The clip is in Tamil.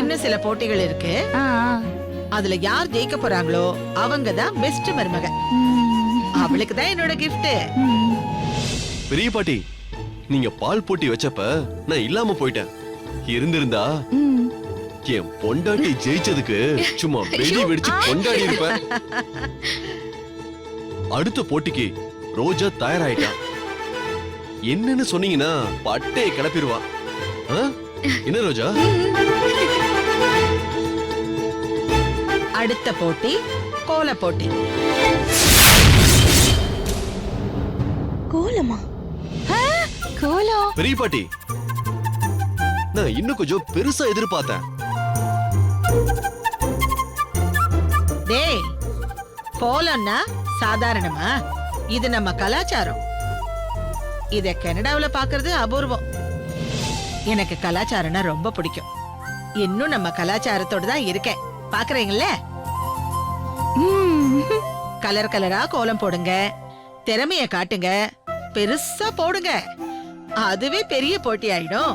இன்னும் சில போட்டிகள் இருக்கு. அதுல யார் ஜெயிக்க போறாங்களோ அவங்க தான் பெஸ்ட் மருமக. அவளுக்கு தான் என்னோட gift. பெரிய பாட்டி, நீங்க பால் போட்டி வச்சப்ப நான் இல்லாம போயிட்டேன். இருந்திருந்தா என் பொண்டாட்டி ஜெயிச்சதுக்கு சும்மா வெடி வெடிச்சு கொண்டாடி இருப்பேன். அடுத்த போட்டிக்கு ரோஜா தயாராயிட்டா. என்னன்னு சொன்னீங்கன்னா பட்டையை கிளப்பிடுவா. என்ன ரோஜா? அடுத்த போட்டி கோல போட்டி. கோலமா? கோலம்? பெரிய பாட்டி, நான் இன்னும் கொஞ்சம் பெருசா எதிர்பார்த்தேன். டேய், கோலம்னா சாதாரணமா? இது நம்ம கலாச்சாரம். இத கனடாவுல பாக்குறது அபூர்வம். எனக்கு கலாச்சாரம்னா ரொம்ப பிடிக்கும். இன்னும் நம்ம கலாச்சாரத்தோட தான் இருக்கேன். பாக்குறீங்கல்ல? கலர் கலரா கோலம் போடுங்க, திறமைய காட்டுங்க, பெருசா போடுங்க. அதுவே பெரிய போட்டி ஆயிடும்.